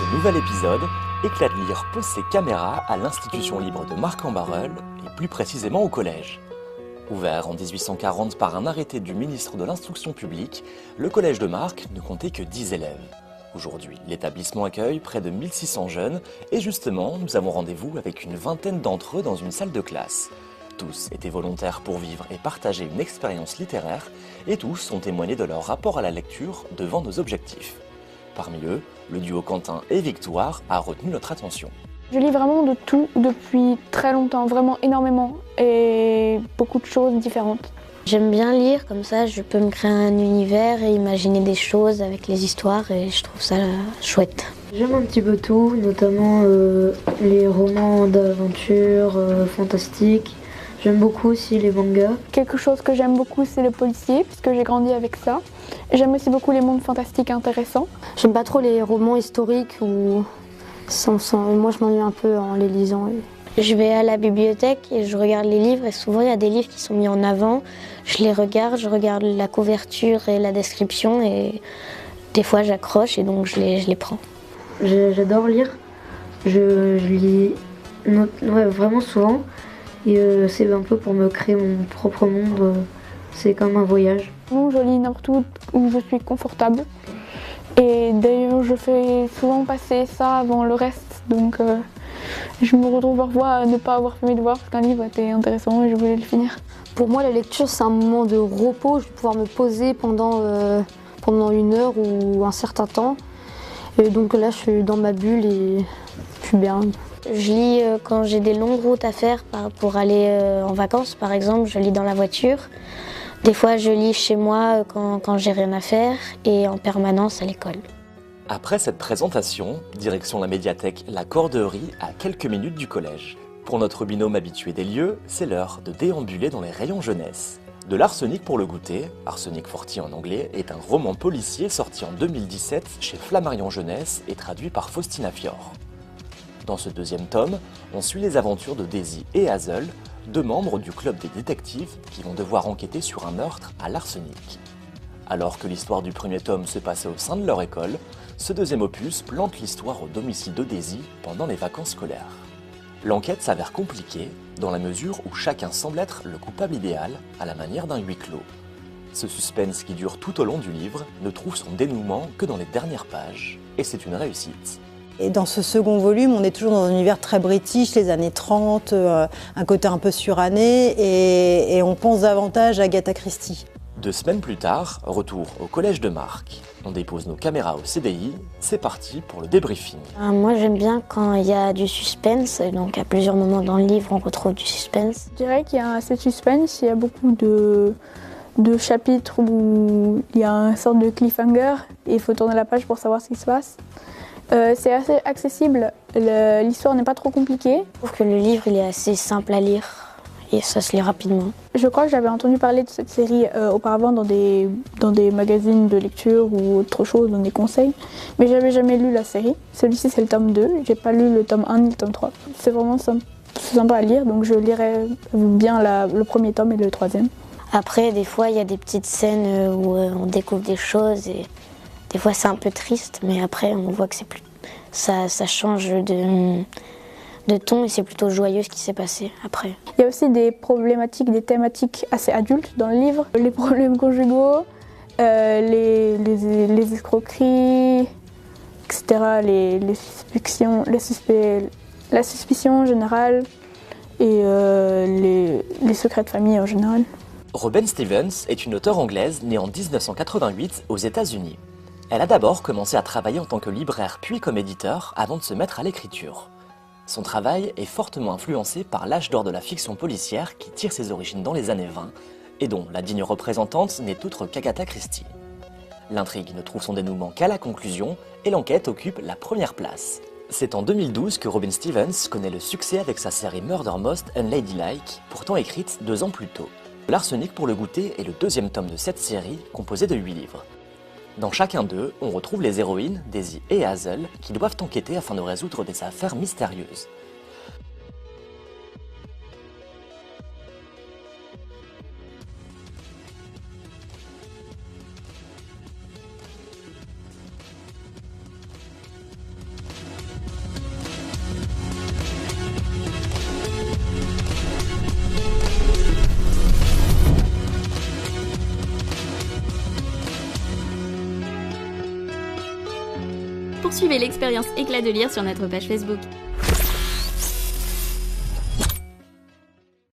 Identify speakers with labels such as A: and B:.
A: ce nouvel épisode, Éclat de lire pose ses caméras à l'Institution libre de Marcq-en-Barœul, et plus précisément au collège. Ouvert en 1840 par un arrêté du ministre de l'Instruction publique, le collège de Marcq ne comptait que 10 élèves. Aujourd'hui, l'établissement accueille près de 1600 jeunes et justement, nous avons rendez-vous avec une vingtaine d'entre eux dans une salle de classe. Tous étaient volontaires pour vivre et partager une expérience littéraire et tous ont témoigné de leur rapport à la lecture devant nos objectifs. Parmi eux, le duo Quentin et Victoire a retenu notre attention.
B: Je lis vraiment de tout depuis très longtemps, vraiment énormément, et beaucoup de choses différentes.
C: J'aime bien lire, comme ça je peux me créer un univers et imaginer des choses avec les histoires et je trouve ça chouette.
D: J'aime un petit peu tout, notamment les romans d'aventure, fantastiques. J'aime beaucoup aussi les mangas.
B: Quelque chose que j'aime beaucoup, c'est le policier, puisque j'ai grandi avec ça. J'aime aussi beaucoup les mondes fantastiques intéressants.
E: J'aime pas trop les romans historiques où moi je m'ennuie un peu en les lisant.
C: Je vais à la bibliothèque et je regarde les livres et souvent il y a des livres qui sont mis en avant. Je les regarde, je regarde la couverture et la description et des fois j'accroche et donc je les prends.
D: J'adore lire, je lis vraiment souvent et c'est un peu pour me créer mon propre monde, c'est comme un voyage.
B: Non, je lis n'importe où je suis confortable et d'ailleurs je fais souvent passer ça avant le reste, donc je me retrouve parfois à ne pas avoir fait mes devoirs parce qu'un livre était intéressant et je voulais le finir.
E: Pour moi, la lecture, c'est un moment de repos. Je vais pouvoir me poser pendant une heure ou un certain temps. Et donc là, je suis dans ma bulle et je suis bien.
C: Je lis quand j'ai des longues routes à faire pour aller en vacances, par exemple. Je lis dans la voiture. Des fois, je lis chez moi quand j'ai rien à faire et en permanence à l'école.
A: Après cette présentation, direction la médiathèque La Corderie à quelques minutes du collège. Pour notre binôme habitué des lieux, c'est l'heure de déambuler dans les rayons jeunesse. De l'arsenic pour le goûter, Arsenic 40 en anglais, est un roman policier sorti en 2017 chez Flammarion Jeunesse et traduit par Faustina Fior. Dans ce deuxième tome, on suit les aventures de Daisy et Hazel, deux membres du club des détectives qui vont devoir enquêter sur un meurtre à l'arsenic. Alors que l'histoire du premier tome se passait au sein de leur école, ce deuxième opus plante l'histoire au domicile de Daisy pendant les vacances scolaires. L'enquête s'avère compliquée dans la mesure où chacun semble être le coupable idéal à la manière d'un huis clos. Ce suspense qui dure tout au long du livre ne trouve son dénouement que dans les dernières pages, et c'est une réussite.
F: Et dans ce second volume, on est toujours dans un univers très british, les années 30, un côté un peu suranné, et on pense davantage à Agatha Christie.
A: 2 semaines plus tard, retour au collège de Marcq. On dépose nos caméras au CDI, c'est parti pour le débriefing.
C: Moi j'aime bien quand il y a du suspense, donc à plusieurs moments dans le livre on retrouve du suspense.
B: Je dirais qu'il y a assez de suspense, il y a beaucoup de chapitres où il y a une sorte de cliffhanger et il faut tourner la page pour savoir ce qui se passe. C'est assez accessible, l'histoire n'est pas trop compliquée.
C: Je trouve que le livre il est assez simple à lire et ça se lit rapidement.
B: Je crois que j'avais entendu parler de cette série auparavant dans des magazines de lecture ou autre chose, dans des conseils, mais j'avais jamais lu la série. Celui-ci c'est le tome 2, j'ai pas lu le tome 1 ni le tome 3. C'est vraiment sympa à lire, donc je lirai bien le premier tome et le troisième.
C: Après, des fois, il y a des petites scènes où on découvre des choses et des fois c'est un peu triste, mais après on voit que ça change de ton et c'est plutôt joyeux ce qui s'est passé après.
B: Il y a aussi des problématiques, des thématiques assez adultes dans le livre. Les problèmes conjugaux, les escroqueries, etc., la suspicion générale et les secrets de famille en général.
A: Robin Stevens est une auteure anglaise née en 1988 aux États-Unis. Elle a d'abord commencé à travailler en tant que libraire puis comme éditeur avant de se mettre à l'écriture. Son travail est fortement influencé par l'âge d'or de la fiction policière qui tire ses origines dans les années 20 et dont la digne représentante n'est autre qu'Agatha Christie. L'intrigue ne trouve son dénouement qu'à la conclusion et l'enquête occupe la première place. C'est en 2012 que Robin Stevens connaît le succès avec sa série Murder Most Unladylike, pourtant écrite 2 ans plus tôt. L'Arsenic pour le goûter est le deuxième tome de cette série, composé de 8 livres. Dans chacun d'eux, on retrouve les héroïnes, Daisy et Hazel, qui doivent enquêter afin de résoudre des affaires mystérieuses.
G: Poursuivez l'expérience Éclat de lire sur notre page Facebook.